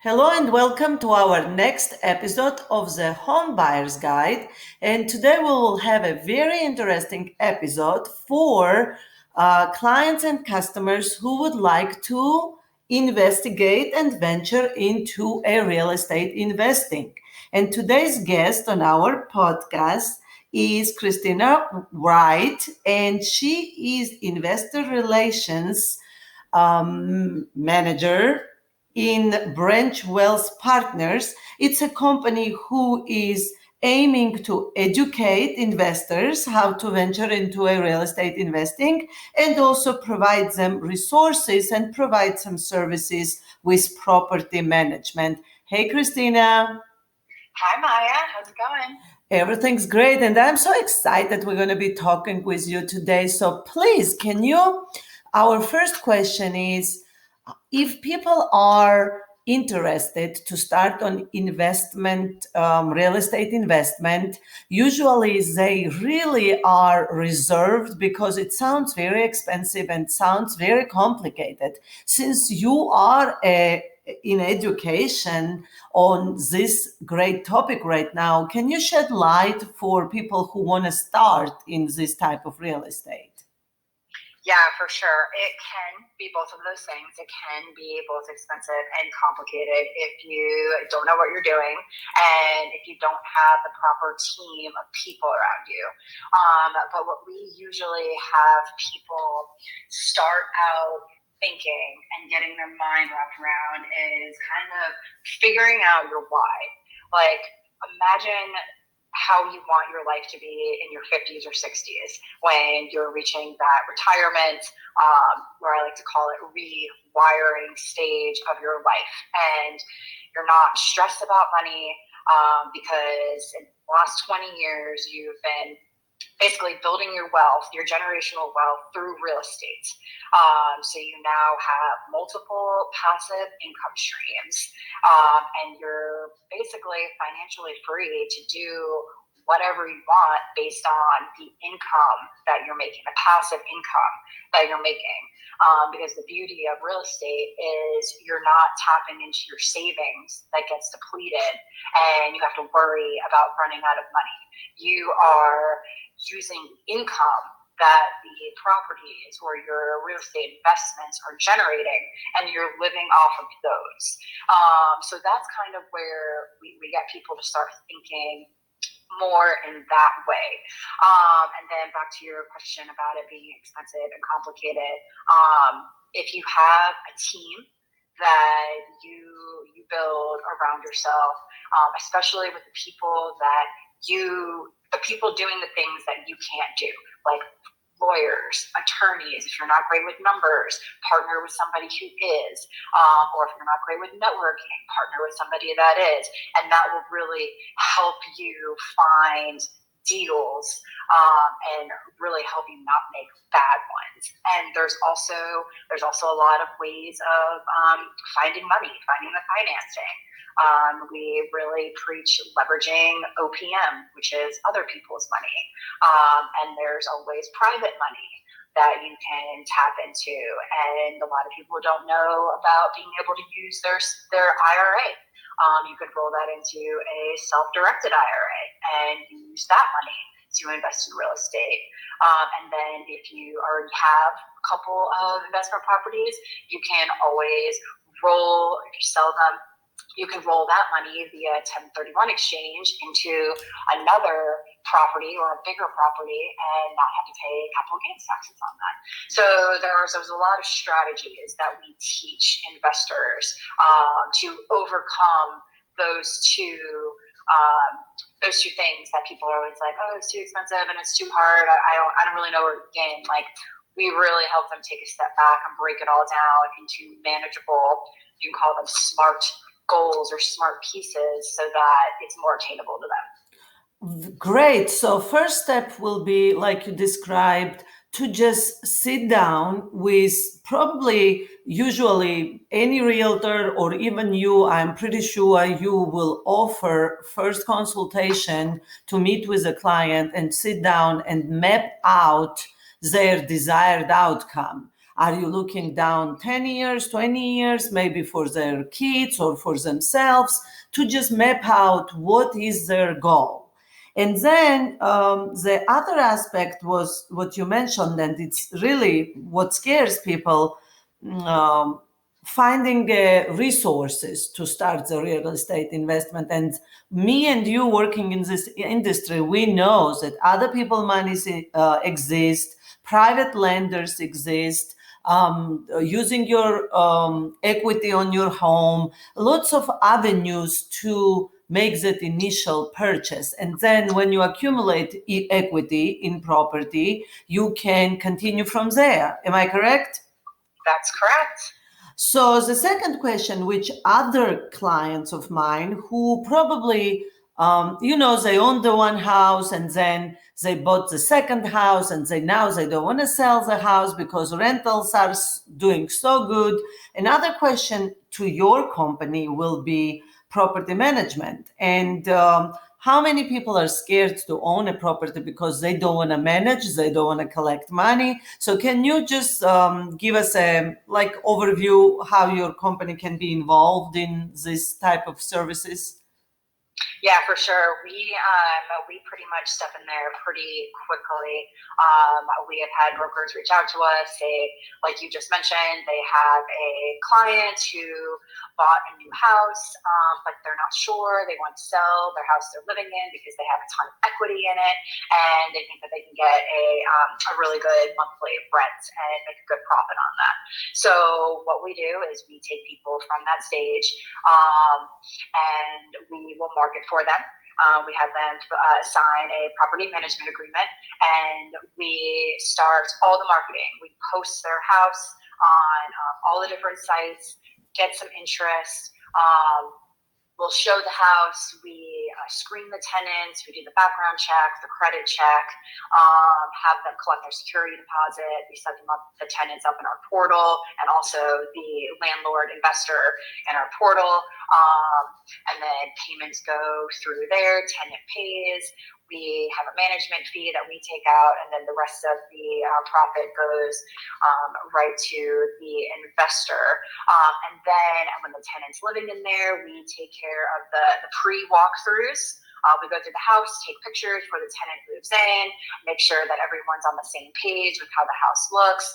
Hello and welcome to our next episode of the Home Buyer's Guide. And today we will have a very interesting episode for clients and customers who would like to investigate and venture into a real estate investing. And today's guest on our podcast is Christina Wright, and she is investor relations manager in Branch Wealth Partners. It's a company who is aiming to educate investors how to venture into a real estate investing and also provide them resources and provide some services with property management. Hey, Christina. Hi, Maya. How's it going? Everything's great, and I'm so excited we're going to be talking with you today. So please, our first question is, if people are interested to start on investment, real estate investment, usually they really are reserved because it sounds very expensive and sounds very complicated. Since you are in education on this great topic right now, can you shed light for people who want to start in this type of real estate? Yeah, for sure. It can be both of those things. It can be both expensive and complicated if you don't know what you're doing and if you don't have the proper team of people around you. But what we usually have people start out thinking and getting their mind wrapped around is kind of figuring out your why. Like, imagine how you want your life to be in your 50s or 60s when you're reaching that retirement, where I like to call it rewiring stage of your life. And you're not stressed about money because in the last 20 years, you've been basically building your wealth, your generational wealth through real estate. So you now have multiple passive income streams, and you're basically financially free to do whatever you want based on the income that you're making, the passive income that you're making. Because the beauty of real estate is you're not tapping into your savings that gets depleted and you have to worry about running out of money. You are using income that the properties or your real estate investments are generating, and you're living off of those. So that's kind of where we get people to start thinking more in that way. And then back to your question about it being expensive and complicated. If you have a team that you build around yourself, especially with the people doing the things that you can't do, like lawyers, attorneys. If you're not great with numbers, partner with somebody who is, or if you're not great with networking, partner with somebody that is, and that will really help you find deals and really help you not make bad ones. And there's also a lot of ways of finding money, finding the financing. We really preach leveraging OPM, which is other people's money. And there's always private money that you can tap into. And a lot of people don't know about being able to use their IRA. You could roll that into a self-directed IRA and use that money to invest in real estate. And then if you already have a couple of investment properties, you can always if you sell them, you can roll that money via 1031 exchange into another property or a bigger property and not have to pay capital gains taxes on that. So there's a lot of strategies that we teach investors to overcome those two things that people are always like, oh, it's too expensive and it's too hard. I don't really know where to begin. Like, we really help them take a step back and break it all down into manageable, you can call them SMART goals or SMART pieces so that it's more attainable to them. Great. So first step will be, like you described, to just sit down with usually any realtor or even you. I'm pretty sure you will offer first consultation to meet with a client and sit down and map out their desired outcome. Are you looking down 10 years, 20 years, maybe for their kids or for themselves, to just map out what is their goal? And then the other aspect was what you mentioned, and it's really what scares people, um, finding resources to start the real estate investment. And me and you working in this industry, we know that other people monies exist, private lenders exist, using your equity on your home, lots of avenues to make that initial purchase. And then when you accumulate equity in property, you can continue from there. Am I correct? That's correct. So the second question, which other clients of mine who probably, they own the one house and then they bought the second house and now they don't want to sell the house because rentals are doing so good. Another question to your company will be property management. And how many people are scared to own a property because they don't want to manage, they don't want to collect money? So can you just give us a overview how your company can be involved in this type of services? Yeah, for sure. We pretty much step in there pretty quickly. We have had brokers reach out to us. Like you just mentioned, they have a client who bought a new house, but they're not sure. They want to sell their house they're living in because they have a ton of equity in it, and they think that they can get a really good monthly rent and make a good profit on that. So what we do is we take people from that stage, and we will market for them. We have them sign a property management agreement, and we start all the marketing. We post their house on all the different sites, get some interest. We'll show the house, we screen the tenants, we do the background check, the credit check, have them collect their security deposit, we set the tenants up in our portal, and also the landlord investor in our portal, and then payments go through there, tenant pays, we have a management fee that we take out, and then the rest of the profit goes right to the investor. And then when the tenant's living in there, we take care of the pre-walkthroughs. We go through the house, take pictures before the tenant moves in, make sure that everyone's on the same page with how the house looks.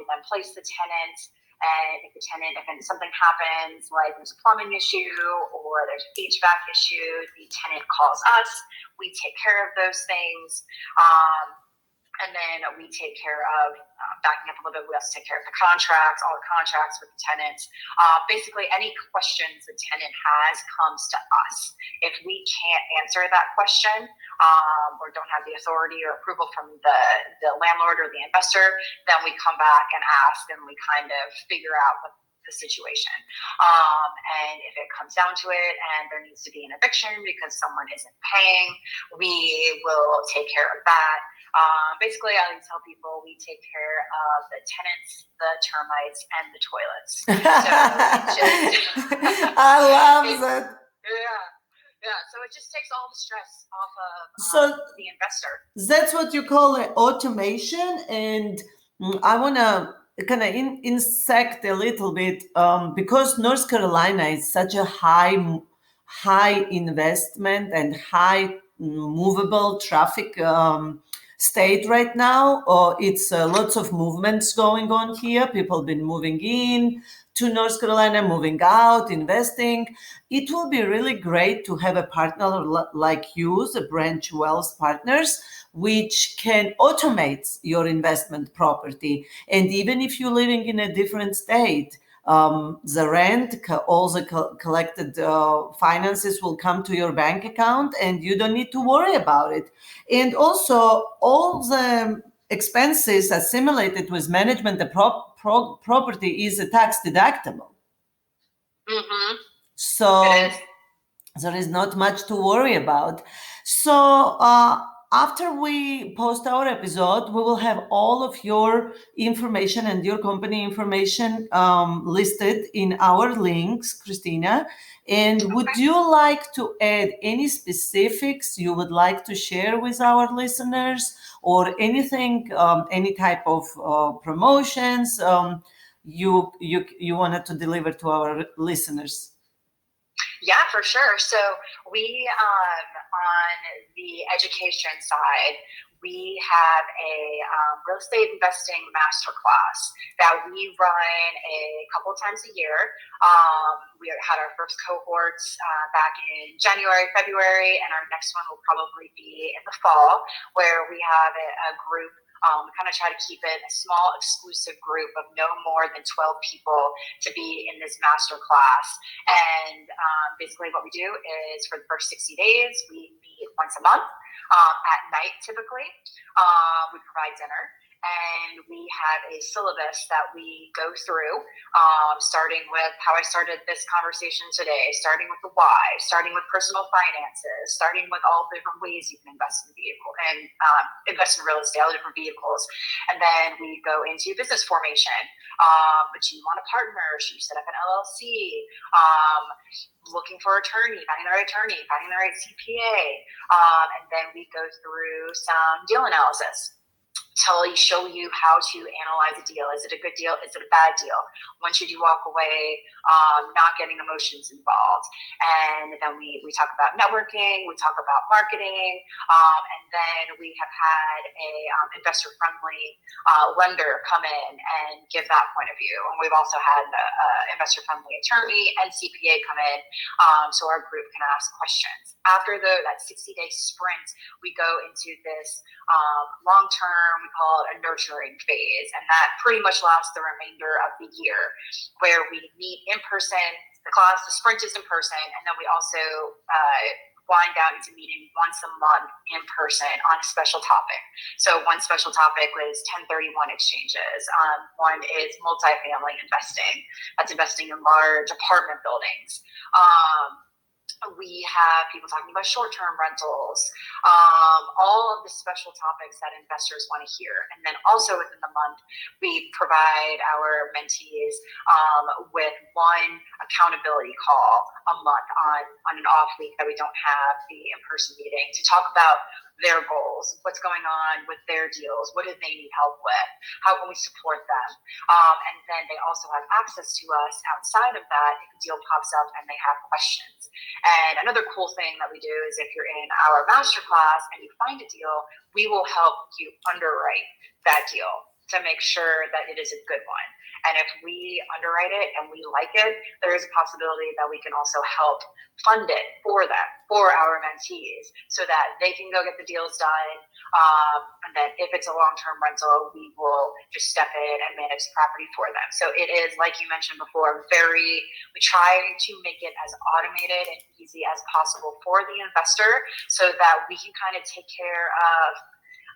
We then place the tenant. And if something happens, like there's a plumbing issue or there's an HVAC issue, the tenant calls us. We take care of those things. And then we take care of, backing up a little bit, we also take care of the contracts, all the contracts with the tenants. Basically, any questions the tenant has comes to us. If we can't answer that question or don't have the authority or approval from the landlord or the investor, then we come back and ask, and we kind of figure out what the situation. And if it comes down to it and there needs to be an eviction because someone isn't paying, we will take care of that. Basically, I like to tell people we take care of the tenants, the termites, and the toilets. So I love that. Yeah. So it just takes all the stress off of the investor. That's what you call an automation. And I want to kind of insect a little bit because North Carolina is such a high investment and high movable traffic state right now. It's lots of movements going on here. People been moving in to North Carolina, moving out, investing. It will be really great to have a partner like you, the Branch Wealth Partners, which can automate your investment property. And even if you're living in a different state, the rent, all the collected finances will come to your bank account and you don't need to worry about it. And also all the expenses assimilated with management the property is a tax deductible. Mm-hmm. So there is not much to worry about. So after we post our episode, we will have all of your information and your company information listed in our links, Christina. And would Okay. you like to add any specifics you would like to share with our listeners, or anything, any type of promotions you wanted to deliver to our listeners? Yeah, for sure. So we, on the education side, we have a real estate investing masterclass that we run a couple times a year. We had our first cohorts back in January, February, and our next one will probably be in the fall, where we have a group. We kind of try to keep it a small, exclusive group of no more than 12 people to be in this master class. And basically what we do is for the first 60 days, we meet once a month at night typically. We provide dinner. And we have a syllabus that we go through, starting with how I started this conversation today, starting with the why, starting with personal finances, starting with all the different ways you can invest in vehicle and invest in real estate, all the different vehicles. And then we go into business formation. But you want a partner? Should you set up an LLC? Looking for attorney, finding the right attorney, finding the right CPA. And then we go through some deal analysis. Show you how to analyze a deal. Is it a good deal? Is it a bad deal? When should you walk away, not getting emotions involved? And then we talk about networking, we talk about marketing, and then we have had a investor-friendly lender come in and give that point of view. And we've also had an investor-friendly attorney and CPA come in, so our group can ask questions. After that 60-day sprint, we go into this long-term, we call it a nurturing phase, and that pretty much lasts the remainder of the year, where we meet in person. The sprint is in person, and then we also wind down into meeting once a month in person on a special topic. So one special topic was 1031 exchanges. One is multifamily investing. That's investing in large apartment buildings. We have people talking about short-term rentals, all of the special topics that investors want to hear. And then also within the month, we provide our mentees with one accountability call a month on an off week that we don't have the in-person meeting, to talk about their goals, what's going on with their deals, what do they need help with, how can we support them. And then they also have access to us outside of that if a deal pops up and they have questions. And another cool thing that we do is, if you're in our masterclass and you find a deal, we will help you underwrite that deal to make sure that it is a good one. And if we underwrite it and we like it, there is a possibility that we can also help fund it for them, for our mentees, so that they can go get the deals done. And then if it's a long-term rental, we will just step in and manage the property for them. So it is, like you mentioned before, we try to make it as automated and easy as possible for the investor, so that we can kind of take care of,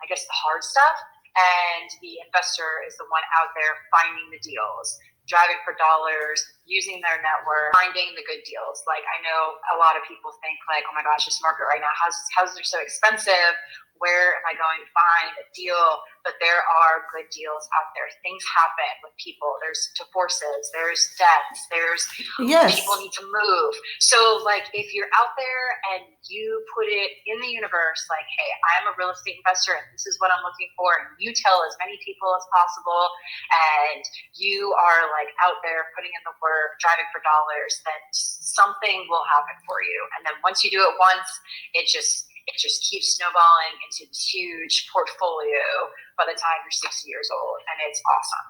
I guess, the hard stuff. And the investor is the one out there finding the deals, driving for dollars, using their network, finding the good deals. Like, I know a lot of people think like, oh my gosh, this market right now, how's it so expensive? Where am I going to find a deal? But there are good deals out there. Things happen with people. There's divorces, there's deaths, there's people need to move. So like, if you're out there and you put it in the universe, like, hey, I'm a real estate investor and this is what I'm looking for, and you tell as many people as possible, and you are like out there putting in the work, driving for dollars, then something will happen for you. And then once you do it once, it just keeps snowballing into this huge portfolio by the time you're 60 years old, and it's awesome.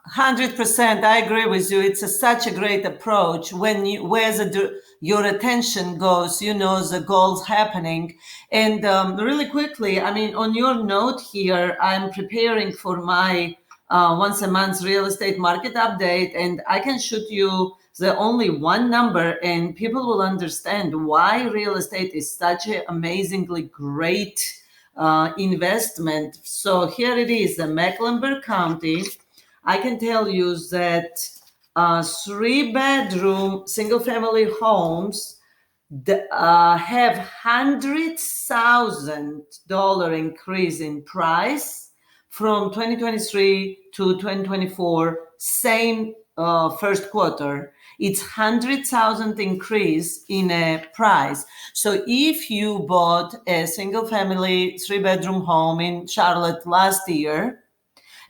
100%. I agree with you. It's such a great approach. When your attention goes, you know the goals happening. And really quickly, I mean, on your note here, I'm preparing for my once a month real estate market update, and I can shoot you the only one number, and people will understand why real estate is such an amazingly great investment. So here it is, the Mecklenburg County. I can tell you that 3-bedroom single family homes have $100,000 increase in price from 2023 to 2024, same first quarter. It's 100,000 increase in a price. So if you bought a single family 3-bedroom home in Charlotte last year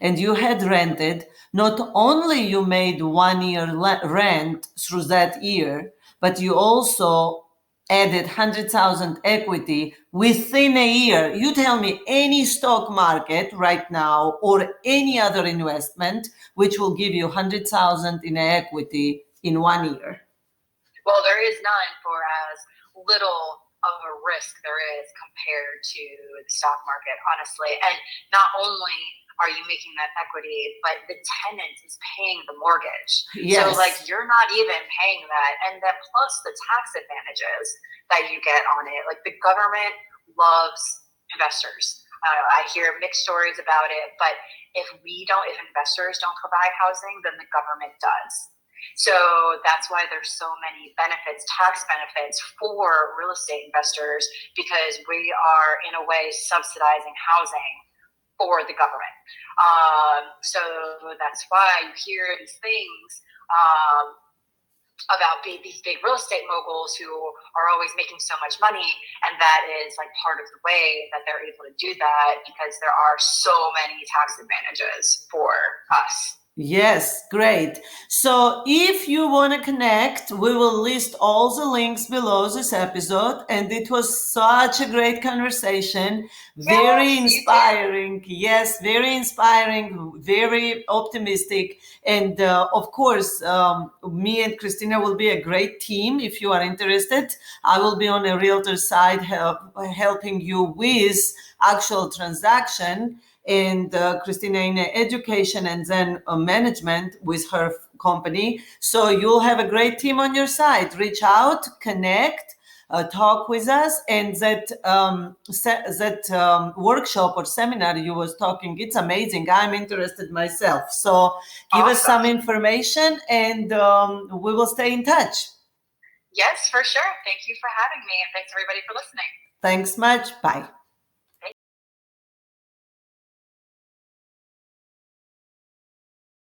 and you had rented, not only you made 1 year rent through that year, but you also added 100,000 equity within a year. You tell me any stock market right now or any other investment which will give you 100,000 in equity in 1 year. Well, there is none for as little of a risk there is compared to the stock market, honestly. And not only are you making that equity, but the tenant is paying the mortgage. Yes. So like you're not even paying that. And then plus the tax advantages that you get on it. Like the government loves investors. I hear mixed stories about it, but if investors don't provide housing, then the government does. So that's why there's so many benefits, tax benefits for real estate investors, because we are in a way subsidizing housing for the government. So that's why you hear these things about these big real estate moguls who are always making so much money, and that is like part of the way that they're able to do that, because there are so many tax advantages for us. Yes, great. So if you want to connect, we will list all the links below this episode. And it was such a great conversation. Very inspiring. Yes, very inspiring, very optimistic. And of course, me and Christina will be a great team if you are interested. I will be on a realtor side helping you with actual transaction, and Christina in education, and then management with her company. So you'll have a great team on your side. Reach out, connect, talk with us, and that workshop or seminar you was talking, it's amazing. I'm interested myself. So give us some information, and we will stay in touch. Yes, for sure. Thank you for having me, and thanks everybody for listening. Thanks much. Bye.